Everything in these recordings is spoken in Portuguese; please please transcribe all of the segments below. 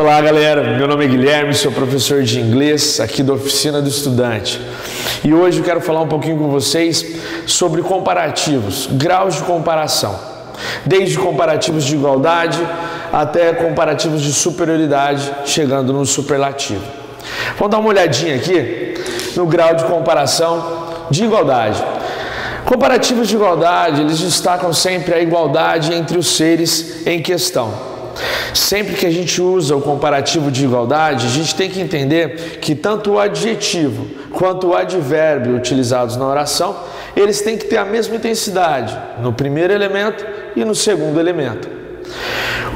Olá galera, meu nome é Guilherme, sou professor de inglês aqui da Oficina do Estudante e hoje eu quero falar um pouquinho com vocês sobre comparativos, graus de comparação, desde comparativos de igualdade até comparativos de superioridade, chegando no superlativo. Vamos dar uma olhadinha aqui no grau de comparação de igualdade. Comparativos de igualdade, eles destacam sempre a igualdade entre os seres em questão. Sempre que a gente usa o comparativo de igualdade, a gente tem que entender que tanto o adjetivo quanto o advérbio utilizados na oração, eles têm que ter a mesma intensidade no primeiro elemento e no segundo elemento.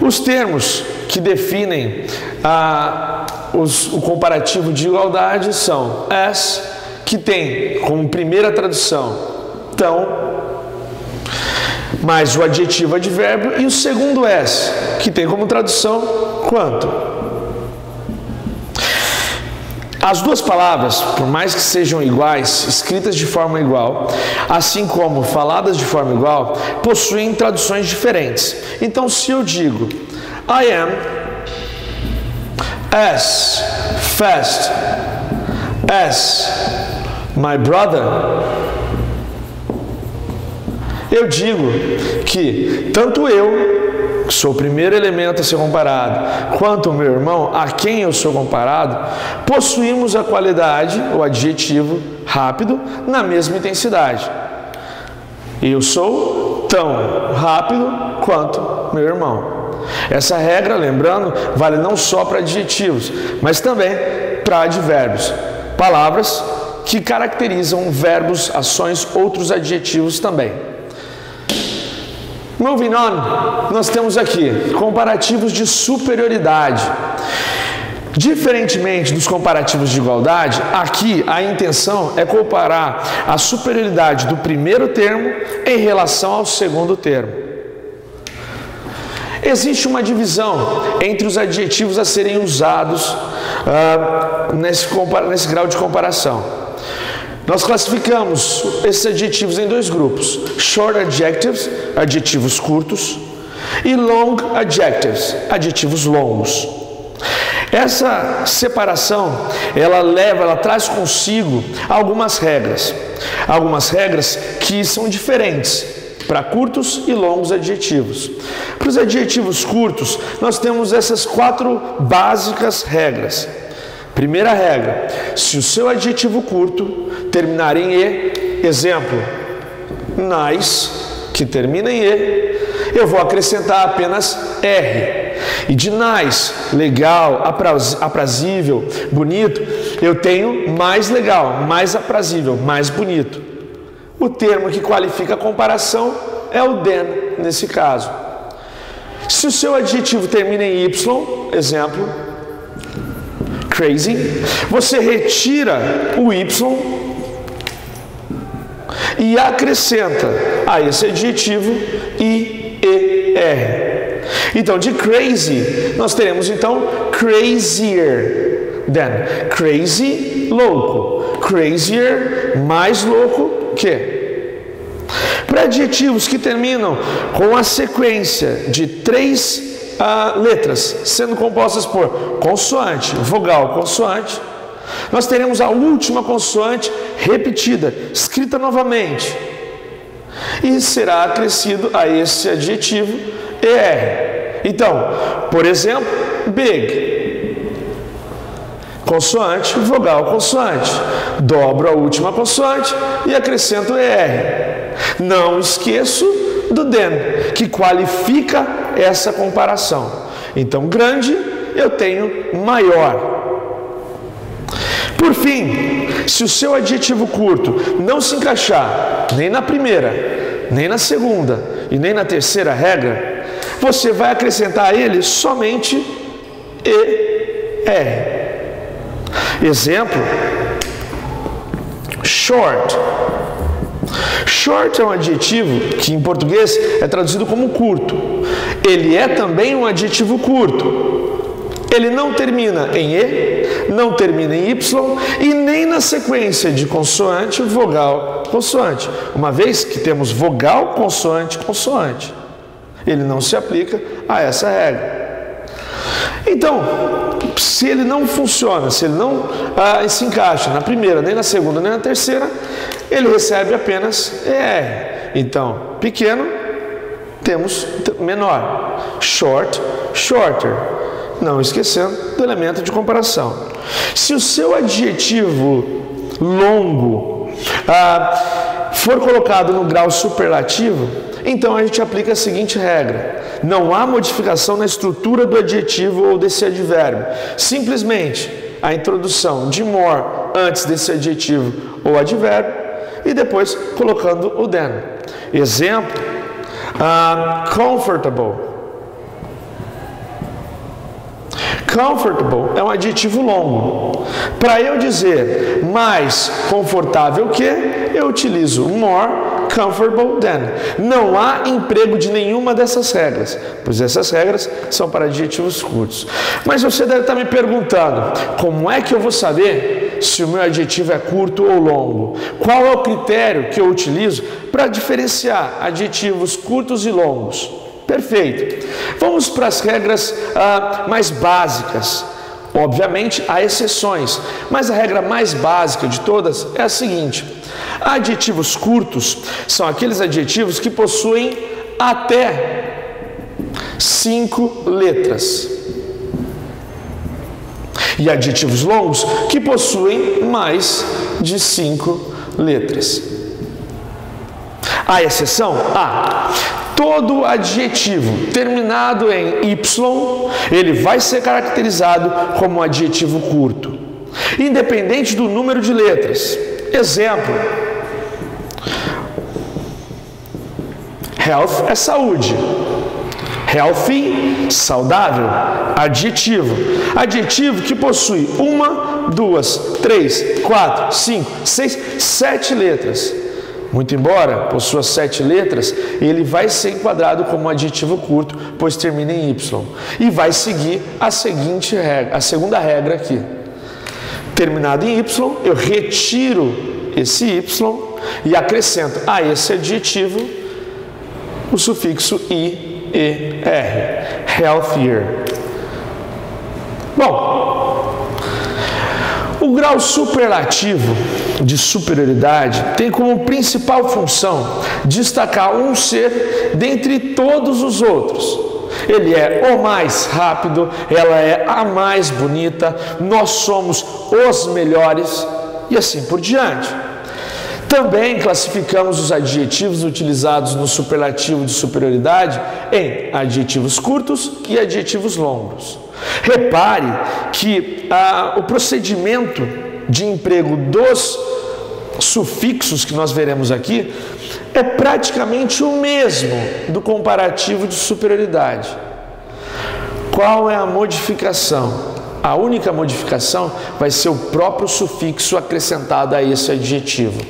Os termos que definem o comparativo de igualdade são as, que tem como primeira tradução tão, mais o adjetivo advérbio, e o segundo S, que tem como tradução quanto. As duas palavras, por mais que sejam iguais, escritas de forma igual, assim como faladas de forma igual, possuem traduções diferentes. Então, se eu digo I am as fast as my brother, eu digo que tanto eu, que sou o primeiro elemento a ser comparado, quanto o meu irmão, a quem eu sou comparado, possuímos a qualidade, o adjetivo rápido, na mesma intensidade. Eu sou tão rápido quanto meu irmão. Essa regra, lembrando, vale não só para adjetivos, mas também para advérbios, palavras que caracterizam verbos, ações, outros adjetivos também. Moving on, nós temos aqui comparativos de superioridade. Diferentemente dos comparativos de igualdade, aqui a intenção é comparar a superioridade do primeiro termo em relação ao segundo termo. Existe uma divisão entre os adjetivos a serem usados nesse grau de comparação. Nós classificamos esses adjetivos em dois grupos: short adjectives, adjetivos curtos, e long adjectives, adjetivos longos. Essa separação, ela traz consigo algumas regras que são diferentes para curtos e longos adjetivos. Para os adjetivos curtos, nós temos essas 4 básicas regras. Primeira regra: se o seu adjetivo curto terminar em E, exemplo, nice, que termina em E, eu vou acrescentar apenas R. E de nice, legal, aprazível, bonito, eu tenho mais legal, mais aprazível, mais bonito. O termo que qualifica a comparação é o than, nesse caso. Se o seu adjetivo termina em Y, exemplo, crazy, você retira o Y e acrescenta a esse adjetivo IER. Então, de crazy, nós teremos então crazier than. Crazy, louco. Crazier, mais louco que. Para adjetivos que terminam com a sequência de 3 letras, sendo compostas por consoante, vogal, consoante, nós teremos a última consoante repetida, escrita novamente, e será acrescido a esse adjetivo ER. Então, por exemplo, big, consoante, vogal, consoante, dobro a última consoante e acrescento ER. Não esqueço do than, que qualifica essa comparação. Então, grande, eu tenho maior. Por fim, se o seu adjetivo curto não se encaixar nem na primeira, nem na segunda e nem na terceira regra, você vai acrescentar a ele somente ER. Exemplo, short. Short é um adjetivo que em português é traduzido como curto. Ele é também um adjetivo curto. Ele não termina em E, não termina em Y e nem na sequência de consoante, vogal, consoante. Uma vez que temos vogal, consoante, consoante. Ele não se aplica a essa regra. Então, se ele não funciona, se ele não se encaixa na primeira, nem na segunda, nem na terceira, ele recebe apenas ER. Então, pequeno, temos menor. Short, shorter. Não esquecendo do elemento de comparação. Se o seu adjetivo longo for colocado no grau superlativo, então a gente aplica a seguinte regra: não há modificação na estrutura do adjetivo ou desse advérbio. Simplesmente a introdução de more antes desse adjetivo ou advérbio e depois colocando o than. Exemplo: comfortable. Comfortable é um adjetivo longo. Para eu dizer mais confortável que, eu utilizo more comfortable than. Não há emprego de nenhuma dessas regras, pois essas regras são para adjetivos curtos. Mas você deve estar me perguntando: como é que eu vou saber se o meu adjetivo é curto ou longo? Qual é o critério que eu utilizo para diferenciar adjetivos curtos e longos? Perfeito. Vamos para as regras mais básicas. Obviamente há exceções, mas a regra mais básica de todas é a seguinte: adjetivos curtos são aqueles adjetivos que possuem até 5 letras. E adjetivos longos que possuem mais de 5 letras. Há exceção? Todo adjetivo terminado em Y, ele vai ser caracterizado como um adjetivo curto, independente do número de letras. Exemplo: health é saúde. Healthy, saudável. Adjetivo que possui 1, 2, 3, 4, 5, 6, 7 letras. Muito embora possua 7 letras, ele vai ser enquadrado como um adjetivo curto, pois termina em Y. E vai seguir a seguinte regra, a segunda regra aqui. Terminado em Y, eu retiro esse Y e acrescento a esse adjetivo o sufixo IER. Healthier. Bom, o grau superlativo de superioridade tem como principal função destacar um ser dentre todos os outros. Ele é o mais rápido, ela é a mais bonita, nós somos os melhores e assim por diante. Também classificamos os adjetivos utilizados no superlativo de superioridade em adjetivos curtos e adjetivos longos. Repare que o procedimento de emprego dos sufixos que nós veremos aqui é praticamente o mesmo do comparativo de superioridade. Qual é a modificação? A única modificação vai ser o próprio sufixo acrescentado a esse adjetivo.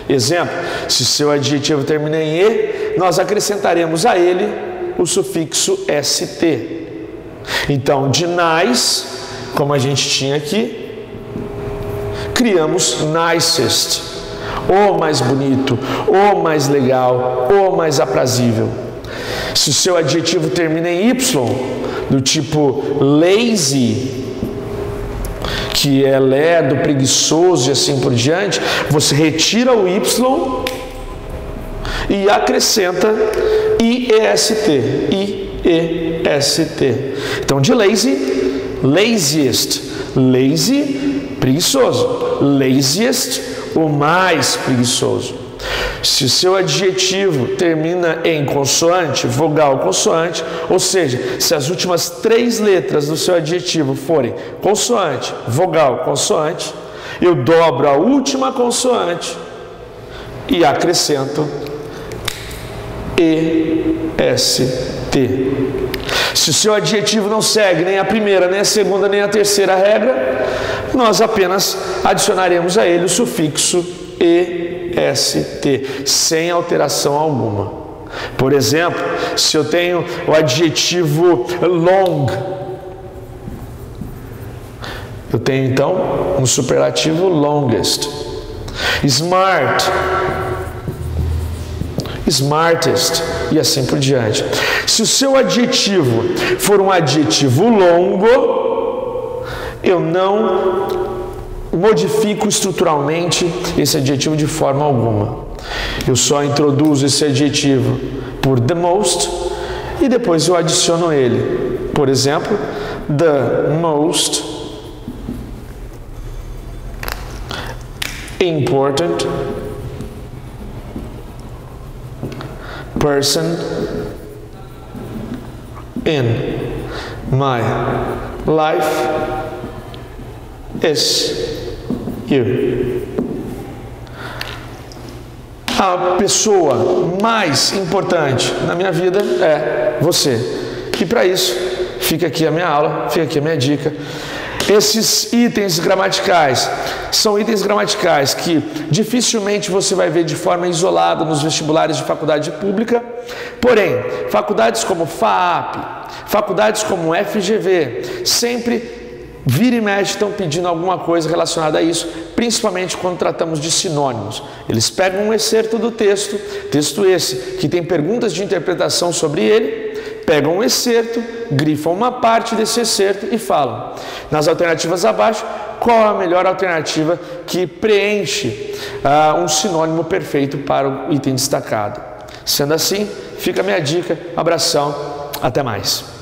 Exemplo: se seu adjetivo termina em E, nós acrescentaremos a ele o sufixo ST. Então, de nice, como a gente tinha aqui, criamos nicest, o mais bonito, o mais legal, o mais aprazível. Se o seu adjetivo termina em Y, do tipo lazy, que é lerdo, preguiçoso e assim por diante, você retira o Y e acrescenta IEST. IEST. Então, de lazy, laziest. Lazy, preguiçoso. Laziest, o mais preguiçoso. Se o seu adjetivo termina em consoante, vogal, consoante, ou seja, se as últimas 3 letras do seu adjetivo forem consoante, vogal, consoante, eu dobro a última consoante e acrescento EST. Se o seu adjetivo não segue nem a primeira, nem a segunda, nem a terceira regra, nós apenas adicionaremos a ele o sufixo EST, sem alteração alguma. Por exemplo, se eu tenho o adjetivo long, eu tenho então um superlativo longest. Smart, smartest e assim por diante. Se o seu adjetivo for um adjetivo longo, eu não modifico estruturalmente esse adjetivo de forma alguma. Eu só introduzo esse adjetivo por the most e depois eu adiciono ele. Por exemplo, the most important person in my life is you. A pessoa mais importante na minha vida é você. E para isso, fica aqui a minha aula, fica aqui a minha dica. Esses itens gramaticais são itens gramaticais que dificilmente você vai ver de forma isolada nos vestibulares de faculdade pública. Porém, faculdades como FAAP, faculdades como FGV, sempre vira e mexe estão pedindo alguma coisa relacionada a isso, principalmente quando tratamos de sinônimos. Eles pegam um excerto do texto esse que tem perguntas de interpretação sobre ele, pegam um excerto, grifam uma parte desse excerto e falam, nas alternativas abaixo, qual a melhor alternativa que preenche um sinônimo perfeito para o item destacado. Sendo assim, fica a minha dica, abração, até mais.